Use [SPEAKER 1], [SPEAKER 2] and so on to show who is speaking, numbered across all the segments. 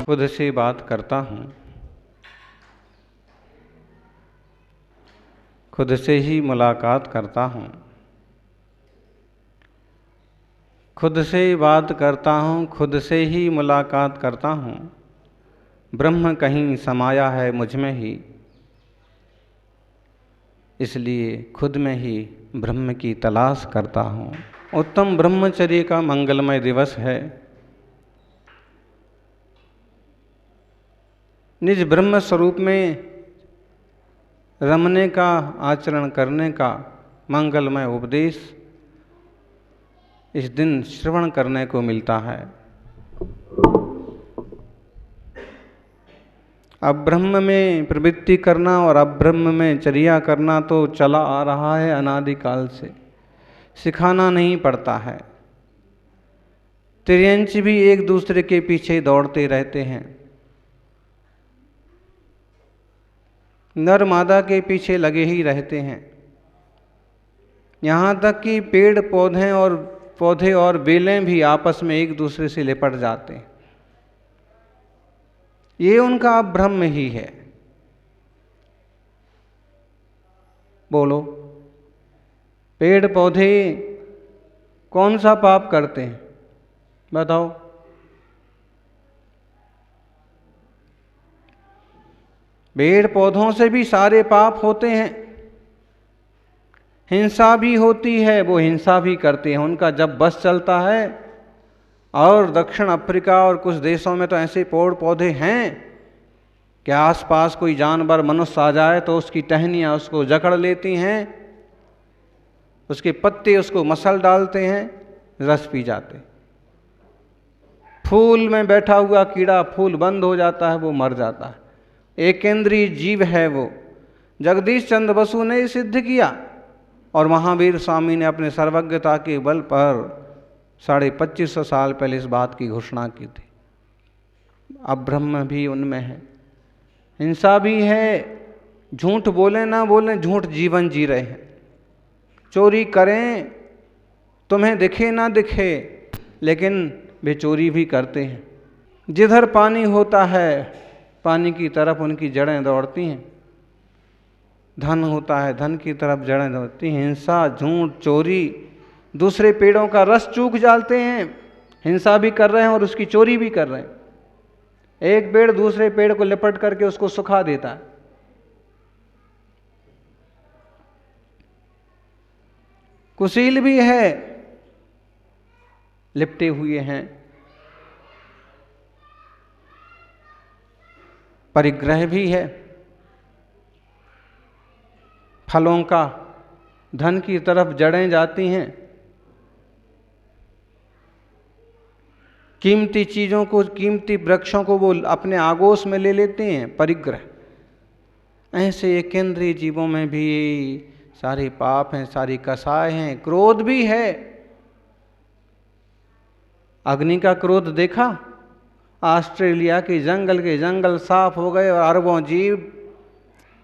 [SPEAKER 1] खुद से बात करता हूँ, खुद से ही मुलाकात करता हूँ, खुद से बात करता हूँ, खुद से ही मुलाकात करता हूँ। ब्रह्म कहीं समाया है मुझ में ही, इसलिए खुद में ही ब्रह्म की तलाश करता हूँ। उत्तम ब्रह्मचर्य का मंगलमय दिवस है। निज ब्रह्म स्वरूप में रमने का, आचरण करने का मंगलमय उपदेश इस दिन श्रवण करने को मिलता है। अब्रह्म में प्रवृत्ति करना और अब्रह्म में चर्या करना तो चला आ रहा है अनादिकाल से, सिखाना नहीं पड़ता है। तिर्यंच भी एक दूसरे के पीछे दौड़ते रहते हैं, नर मादा के पीछे लगे ही रहते हैं। यहाँ तक कि पेड़ पौधे और बेलें भी आपस में एक दूसरे से लिपट जाते हैं। ये उनका ब्रह्म ही है। बोलो, पेड़ पौधे कौन सा पाप करते हैं बताओ? पेड़ पौधों से भी सारे पाप होते हैं। हिंसा भी होती है, वो हिंसा भी करते हैं, उनका जब बस चलता है। और दक्षिण अफ्रीका और कुछ देशों में तो ऐसे पेड़ पौधे हैं कि आसपास कोई जानवर मनुष्य आ जाए तो उसकी टहनियाँ उसको जकड़ लेती हैं, उसके पत्ते उसको मसल डालते हैं, रस पी जाते। फूल में बैठा हुआ कीड़ा, फूल बंद हो जाता है, वो मर जाता है। एक केंद्रीय जीव है वो। जगदीश चंद्र बसु ने सिद्ध किया और महावीर स्वामी ने अपने सर्वज्ञता के बल पर 2550 साल पहले इस बात की घोषणा की थी। अब ब्रह्म भी उनमें है, हिंसा भी है, झूठ बोले ना बोले, झूठ जीवन जी रहे हैं। चोरी करें, तुम्हें दिखे ना दिखे, लेकिन वे चोरी भी करते हैं। जिधर पानी होता है, पानी की तरफ उनकी जड़ें दौड़ती हैं। धन होता है, धन की तरफ जड़ें दौड़ती हैं। हिंसा, झूठ, चोरी, दूसरे पेड़ों का रस चूक जाते हैं। हिंसा भी कर रहे हैं और उसकी चोरी भी कर रहे हैं। एक पेड़ दूसरे पेड़ को लिपट करके उसको सुखा देता है। कुशील भी है, लिपटे हुए हैं। परिग्रह भी है, फलों का, धन की तरफ जड़ें जाती हैं। कीमती चीजों को, कीमती वृक्षों को वो अपने आगोश में ले लेते हैं, परिग्रह। ऐसे ये केंद्रीय जीवों में भी सारे पाप हैं, सारी कसाय हैं। क्रोध भी है। अग्नि का क्रोध देखा? ऑस्ट्रेलिया के जंगल साफ हो गए और अरबों जीव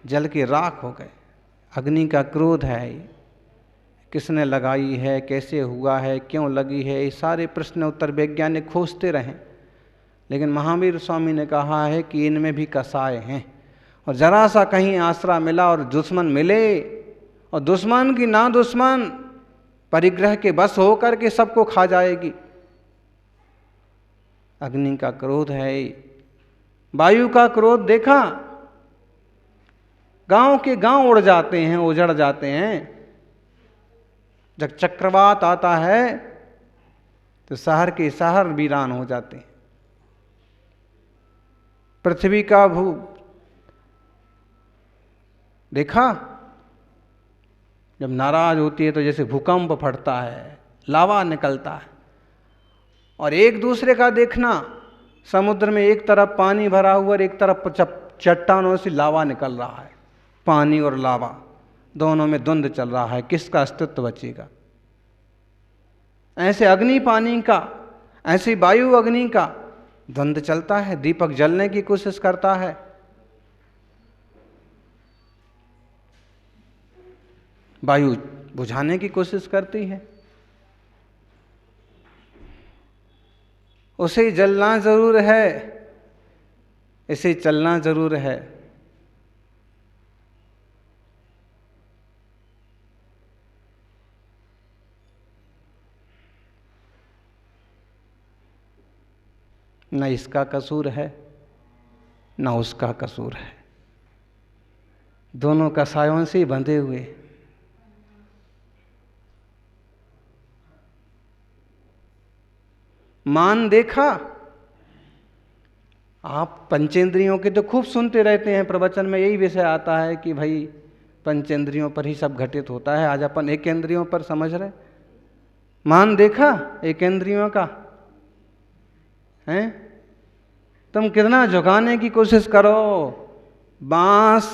[SPEAKER 1] जल के राख हो गए। अग्नि का क्रोध है। किसने लगाई है, कैसे हुआ है, क्यों लगी है, ये सारे प्रश्न उत्तर वैज्ञानिक खोजते रहें, लेकिन महावीर स्वामी ने कहा है कि इनमें भी कसाय हैं। और जरा सा कहीं आसरा मिला और दुश्मन मिले, और दुश्मन की ना दुश्मन परिग्रह के बस होकर के सबको खा जाएगी। अग्नि का क्रोध है। वायु का क्रोध देखा? गांव के गांव उड़ जाते हैं, उजड़ जाते हैं। जब चक्रवात आता है तो शहर के शहर वीरान हो जाते हैं। पृथ्वी का देखा? जब नाराज होती है तो जैसे भूकंप फटता है, लावा निकलता है। और एक दूसरे का देखना, समुद्र में एक तरफ पानी भरा हुआ और एक तरफ चट्टानों से लावा निकल रहा है। पानी और लावा दोनों में द्वंद्व चल रहा है, किसका अस्तित्व बचेगा। ऐसे अग्नि पानी का, ऐसे वायु अग्नि का द्वंद्व चलता है। दीपक जलने की कोशिश करता है, वायु बुझाने की कोशिश करती है। उसे जलना जरूर है, इसे चलना जरूर है। न इसका कसूर है न उसका कसूर है, दोनों कसायों से बंधे हुए। मान देखा, आप पंचेंद्रियों के तो खूब सुनते रहते हैं, प्रवचन में यही विषय आता है कि भाई पंचेंद्रियों पर ही सब घटित होता है। आज अपन एक इंद्रियों पर समझ रहे। मान देखा एक इंद्रियों का हैं? तुम कितना झुकाने की कोशिश करो, बांस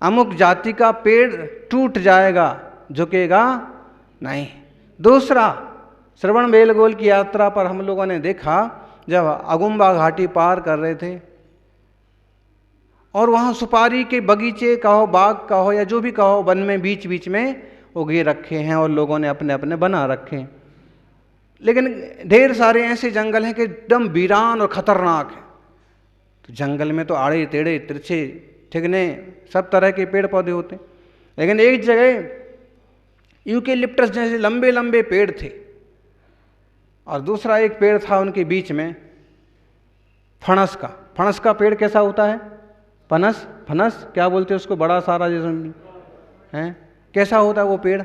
[SPEAKER 1] अमुक जाति का पेड़ टूट जाएगा, झुकेगा नहीं। दूसरा, श्रवण बेलगोल की यात्रा पर हम लोगों ने देखा, जब अगुम्बा घाटी पार कर रहे थे और वहाँ सुपारी के बगीचे कहो, बाग कहो या जो भी कहो, वन में बीच बीच में उगे रखे हैं और लोगों ने अपने अपने बना रखे हैं। लेकिन ढेर सारे ऐसे जंगल हैं कि एकदम वीरान और खतरनाक है। तो जंगल में तो आड़े टेढ़े तिरछे ठिगने सब तरह के पेड़ पौधे होते हैं, लेकिन एक जगह यूकेलिप्टस जैसे लंबे लंबे पेड़ थे और दूसरा एक पेड़ था उनके बीच में फणस का। फणस का पेड़ कैसा होता है? फनस, फनस क्या बोलते हैं उसको, बड़ा सारा जैसे है। कैसा होता है वो पेड़?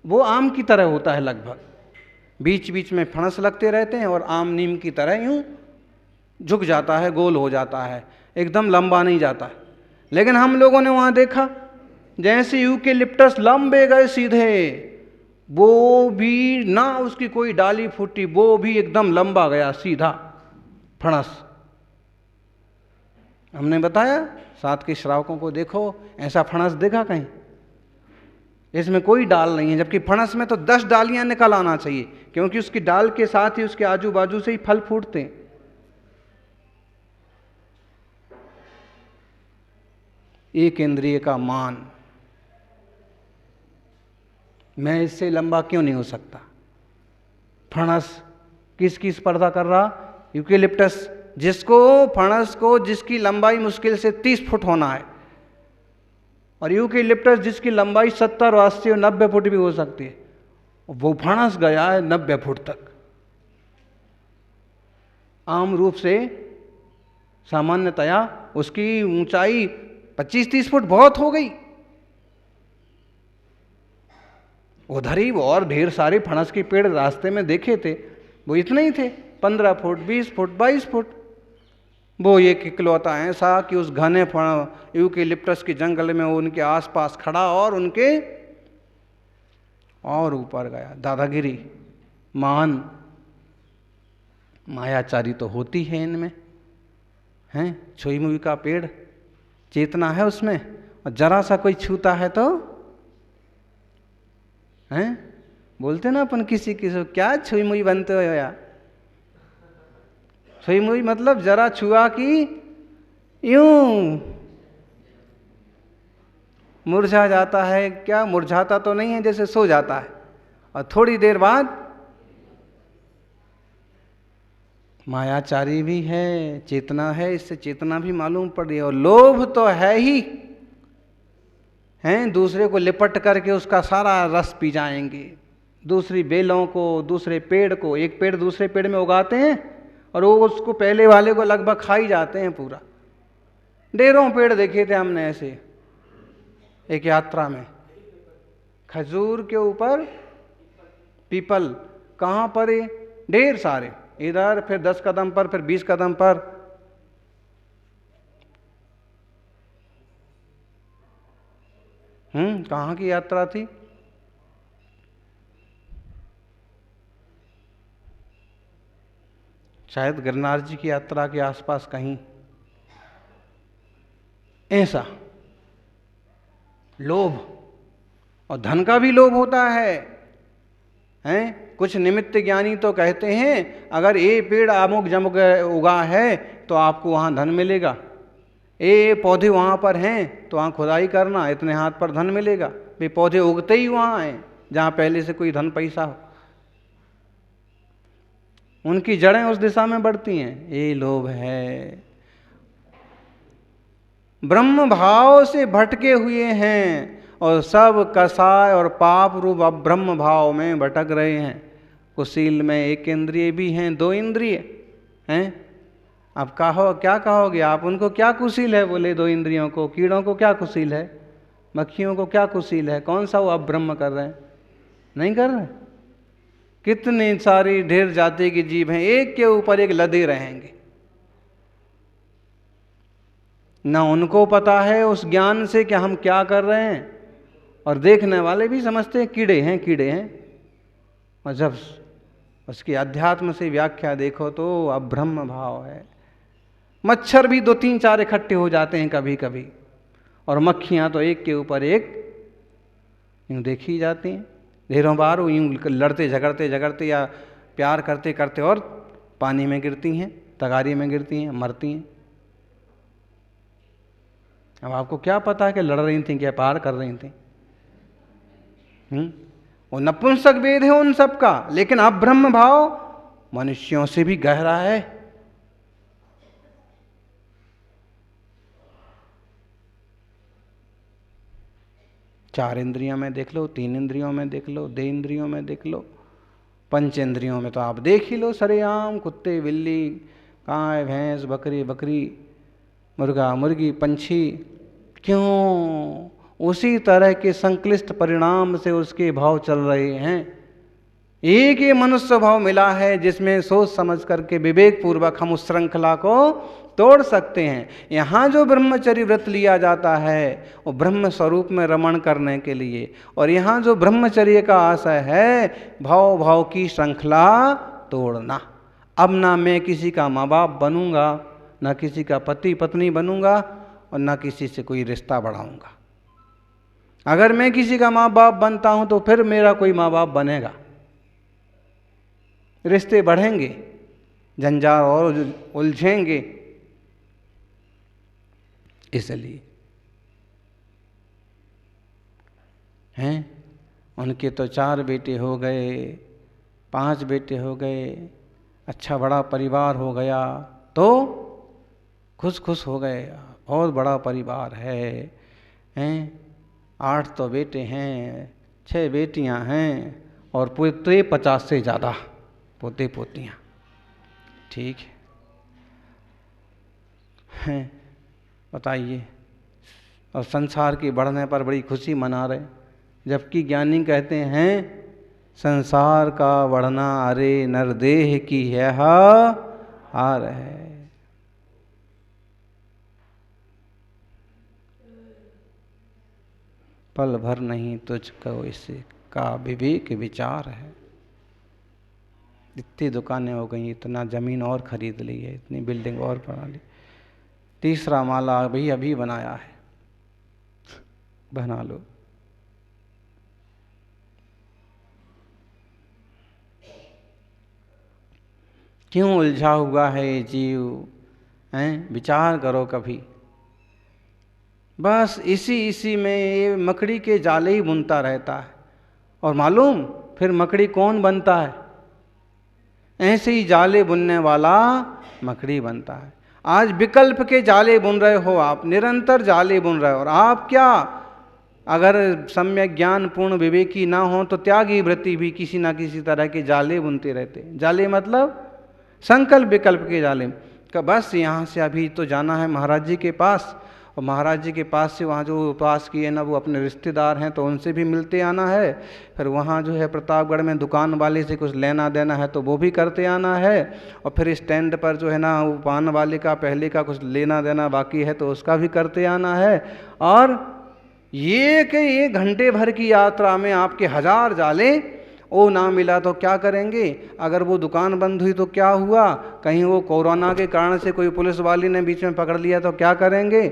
[SPEAKER 1] वो आम की तरह होता है लगभग, बीच बीच में फणस लगते रहते हैं और आम नीम की तरह यूं झुक जाता है, गोल हो जाता है, एकदम लंबा नहीं जाता है। लेकिन हम लोगों ने वहाँ देखा जैसे यूकेलिप्टस लंबे गए सीधे, वो भी ना उसकी कोई डाली फूटी, वो भी एकदम लंबा गया सीधा फणस। हमने बताया साथ के श्रावकों को, देखो ऐसा फणस देखा कहीं? इसमें कोई डाल नहीं है, जबकि फणस में तो 10 डालियां निकल आना चाहिए, क्योंकि उसकी डाल के साथ ही उसके आजू बाजू से ही फल फूटते हैं। एक इंद्रिय का मान, मैं इससे लंबा क्यों नहीं हो सकता? फणस किसकी स्पर्धा कर रहा? यूकेलिप्टस, जिसको फणस को जिसकी लंबाई मुश्किल से 30 फुट होना है, और यूकेलिप्टस जिसकी लंबाई 70, 80 और 90 फुट भी हो सकती है, वो फणस गया है 90 फुट तक। आम रूप से सामान्यतया उसकी ऊंचाई 25-30 फुट बहुत हो गई। उधर ही और ढेर सारे फणस के पेड़ रास्ते में देखे थे, वो इतने ही थे, 15 फुट, 20 फुट, 22 फुट। वो एक इकलौता ऐसा कि उस घने यूकेलिप्टस के जंगल में उनके आसपास खड़ा और उनके और ऊपर गया। दादागिरी, मान, मायाचारी तो होती है इनमें, हैं? छुई मुई का पेड़, चेतना है उसमें, और जरा सा कोई छूता है तो हैं? बोलते ना अपन किसी किसी, क्या छुई मुई बनते हो यार? छुई मुई मतलब जरा छुआ कि यूं मुरझा जाता है। क्या मुरझाता तो नहीं है, जैसे सो जाता है और थोड़ी देर बाद। मायाचारी भी है, चेतना है, इससे चेतना भी मालूम पड़ रही है। और लोभ तो है ही, हैं? दूसरे को लिपट करके उसका सारा रस पी जाएंगे, दूसरी बेलों को, दूसरे पेड़ को। एक पेड़ दूसरे पेड़ में उगाते हैं और वो उसको पहले वाले को लगभग खा ही जाते हैं पूरा। ढेरों पेड़ देखे थे हमने ऐसे एक यात्रा में, खजूर के ऊपर पीपल, कहाँ पर? ढेर सारे, इधर फिर 10 कदम पर, फिर 20 कदम पर। कहाँ की यात्रा थी? शायद गिरनार जी की यात्रा के आसपास कहीं। ऐसा लोभ, और धन का भी लोभ होता है, हैं? कुछ निमित्त ज्ञानी तो कहते हैं अगर ये पेड़ अमुक जमुक उगा है तो आपको वहां धन मिलेगा। ये पौधे वहाँ पर हैं तो वहाँ खुदाई करना, इतने हाथ पर धन मिलेगा। वे पौधे उगते ही वहाँ हैं जहाँ पहले से कोई धन पैसा हो, उनकी जड़ें उस दिशा में बढ़ती हैं। ये लोभ है। ब्रह्म भाव से भटके हुए हैं और सब कसाय और पाप रूप ब्रह्म भाव में भटक रहे हैं। कुशील में एक इंद्रिय भी हैं, दो इंद्रिय हैं। अब कहो, क्या कहोगे आप उनको? क्या कुशील है? बोले दो इंद्रियों को। कीड़ों को क्या कुशील है? मक्खियों को क्या कुशील है? कौन सा वो अब ब्रह्म कर रहे हैं? नहीं कर रहे। कितनी सारी ढेर जाति की जीव हैं, एक के ऊपर एक लदे रहेंगे। ना उनको पता है उस ज्ञान से कि हम क्या कर रहे हैं, और देखने वाले भी समझते हैं कीड़े हैं, कीड़े हैं। और जब उसकी अध्यात्म से व्याख्या देखो तो अब ब्रह्म भाव है। मच्छर भी 2-3-4 इकट्ठे हो जाते हैं कभी कभी, और मक्खियां तो एक के ऊपर एक यूं देखी जाती हैं। ढेरों बार वो यूं लड़ते झगड़ते या प्यार करते करते और पानी में गिरती हैं, तगारी में गिरती हैं, मरती हैं। अब आपको क्या पता है कि लड़ रही थी क्या प्यार कर रही थी? वो नपुंसक वेद है उन सब का, लेकिन अब ब्रह्म भाव मनुष्यों से भी गहरा है। चार इंद्रियों में देख लो, 3 इंद्रियों में देख लो, 2 इंद्रियों में देख लो, 5 इंद्रियों में तो आप देख ही लो सरेआम। कुत्ते बिल्ली, गाय भैंस, बकरी बकरी, मुर्गा मुर्गी, पंछी। क्यों? उसी तरह के संक्लिष्ट परिणाम से उसके भाव चल रहे हैं। एक ही मनुष्य भाव मिला है जिसमें सोच समझ करके विवेक पूर्वक हम उस श्रृंखला को तोड़ सकते हैं। यहाँ जो ब्रह्मचर्य व्रत लिया जाता है वो ब्रह्म स्वरूप में रमण करने के लिए, और यहाँ जो ब्रह्मचर्य का आशय है भाव भाव की श्रृंखला तोड़ना। अब ना मैं किसी का माँ बाप बनूंगा, ना किसी का पति पत्नी बनूंगा, और ना किसी से कोई रिश्ता बढ़ाऊंगा। अगर मैं किसी का माँ बाप बनता हूं तो फिर मेरा कोई माँ बाप बनेगा, रिश्ते बढ़ेंगे, जंजाल और उलझेंगे। इसलिए हैं उनके तो 4 बेटे हो गए, 5 बेटे हो गए, अच्छा बड़ा परिवार हो गया, तो खुश खुश हो गए, बहुत बड़ा परिवार है। 8 तो बेटे हैं, 6 बेटियां हैं, और पोते 50 से ज़्यादा पोते पोतियाँ। ठीक है, बताइए। और संसार के बढ़ने पर बड़ी खुशी मना रहे, जबकि ज्ञानी कहते हैं संसार का बढ़ना अरे नरदेह की है हार है। पल भर नहीं तुझको इसका विवेक विचार है। इतनी दुकानें हो गई, इतना ज़मीन और खरीद ली है, इतनी बिल्डिंग और बना ली, 3रा माला भाई अभी बनाया है, बना लो। क्यों उलझा हुआ है ये जीव? विचार करो कभी। बस इसी में ये मकड़ी के जाले ही बुनता रहता है। और मालूम फिर मकड़ी कौन बनता है? ऐसे ही जाले बुनने वाला मकड़ी बनता है। आज विकल्प के जाले बुन रहे हो आप, निरंतर जाले बुन रहे हो। और आप क्या, अगर सम्यक ज्ञान पूर्ण विवेकी ना हो तो त्यागी वृत्ति भी किसी ना किसी तरह के जाले बुनते रहते। जाले मतलब संकल्प विकल्प के जाले। का बस यहाँ से अभी तो जाना है महाराज जी के पास, और महाराज जी के पास से वहाँ जो उपवास किए ना वो अपने रिश्तेदार हैं तो उनसे भी मिलते आना है। फिर वहाँ जो है प्रतापगढ़ में दुकान वाले से कुछ लेना देना है तो वो भी करते आना है। और फिर स्टैंड पर जो है ना वो पान वाले का पहले का कुछ लेना देना बाकी है तो उसका भी करते आना है। और ये कि 1 घंटे भर की यात्रा में आपके 1000 जाले, वो ना मिला तो क्या करेंगे? अगर वो दुकान बंद हुई तो क्या हुआ? कहीं वो कोरोना के कारण से कोई पुलिस वाली ने बीच में पकड़ लिया तो क्या करेंगे?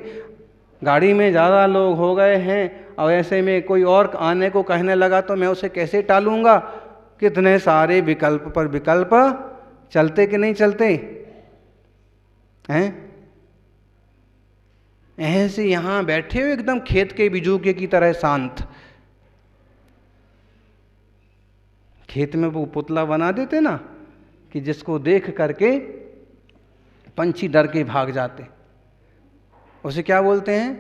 [SPEAKER 1] गाड़ी में ज़्यादा लोग हो गए हैं और ऐसे में कोई और आने को कहने लगा तो मैं उसे कैसे टालूंगा? कितने सारे विकल्प पर विकल्प चलते कि नहीं चलते हैं? ऐसे यहाँ बैठे हो एकदम खेत के बिजूके की तरह शांत। खेत में वो पुतला बना देते ना कि जिसको देख करके पंछी डर के भाग जाते, उसे क्या बोलते हैं?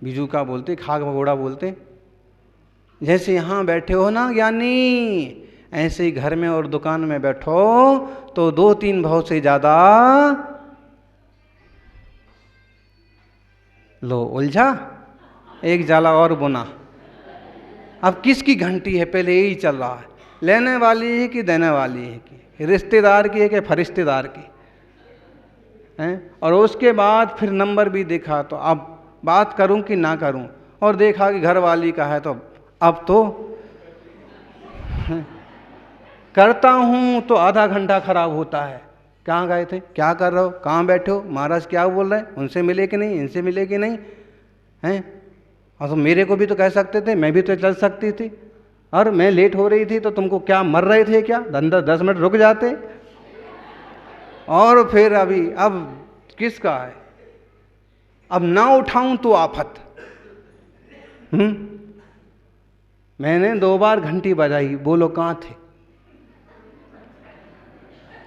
[SPEAKER 1] बिजूका बोलते, खाग भगोड़ा बोलते। जैसे यहाँ बैठे हो ना ज्ञानी, ऐसे ही घर में और दुकान में बैठो तो 2-3 भाव से ज्यादा लो उलझा, एक जाला और बुना। अब किसकी घंटी है? पहले यही चल रहा है, लेने वाली है कि देने वाली है, कि रिश्तेदार की है कि फरिश्तेदार की है। और उसके बाद फिर नंबर भी देखा, तो अब बात करूं कि ना करूं, और देखा कि घर वाली का है, तो अब तो करता हूं तो आधा घंटा खराब होता है। कहाँ गए थे, क्या कर रहे हो, कहाँ बैठे हो, महाराज क्या बोल रहे हैं, उनसे मिले कि नहीं, इनसे मिले कि नहीं हैं। और तो मेरे को भी तो कह सकते थे, मैं भी तो चल सकती थी, और मैं लेट हो रही थी तो तुमको क्या मर रहे थे क्या, 10 मिनट रुक जाते। और फिर अभी अब किसका है, अब ना उठाऊं तो आफत। मैंने 2 बार घंटी बजाई, बोलो कहाँ थे,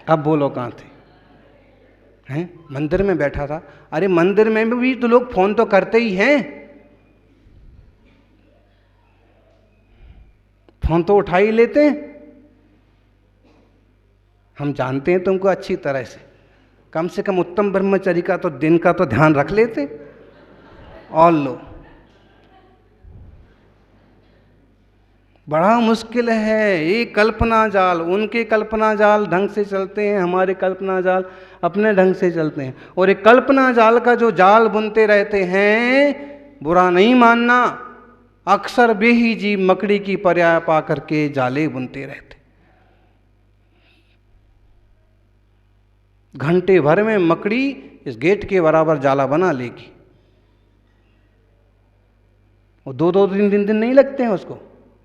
[SPEAKER 1] अब बोलो कहाँ थे हैं? मंदिर में बैठा था। अरे मंदिर में भी तो लोग फोन तो करते ही हैं, फोन तो उठा ही लेते हैं। हम जानते हैं तुमको अच्छी तरह से, कम से कम उत्तम ब्रह्मचर्य का तो दिन का तो ध्यान रख लेते। और लो, बड़ा मुश्किल है ये कल्पना जाल। उनके कल्पना जाल ढंग से चलते हैं, हमारे कल्पना जाल अपने ढंग से चलते हैं। और ये कल्पना जाल का जो जाल बुनते रहते हैं, बुरा नहीं मानना, अक्सर वे ही जीव मकड़ी की पर्याय पा करके जाले बुनते रहते। घंटे भर में मकड़ी इस गेट के बराबर जाला बना लेगी, और 2-2 दिन नहीं लगते हैं उसको,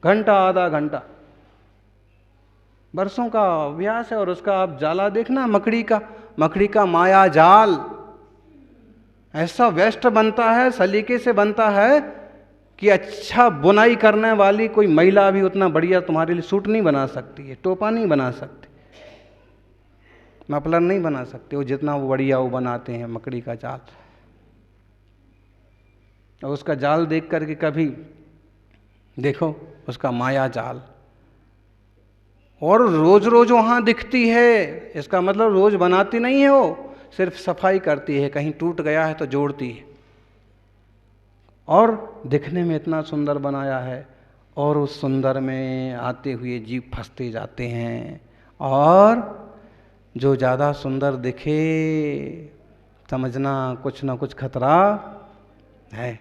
[SPEAKER 1] घंटा आधा घंटा, बरसों का अभ्यास है। और उसका आप जाला देखना, मकड़ी का माया जाल ऐसा वेस्ट बनता है, सलीके से बनता है कि अच्छा बुनाई करने वाली कोई महिला भी उतना बढ़िया तुम्हारे लिए सूट नहीं बना सकती है, टोपा नहीं बना सकती, मफलर नहीं बना सकते वो, जितना वो बढ़िया वो बनाते हैं मकड़ी का जाल। और उसका जाल देख करके कभी देखो, उसका माया जाल, और रोज रोज वहाँ दिखती है। इसका मतलब रोज बनाती नहीं है वो, सिर्फ सफाई करती है, कहीं टूट गया है तो जोड़ती है। और दिखने में इतना सुंदर बनाया है, और उस सुंदर में आते हुए जीव फंसते जाते हैं। और जो ज़्यादा सुंदर दिखे, समझना कुछ ना कुछ खतरा है।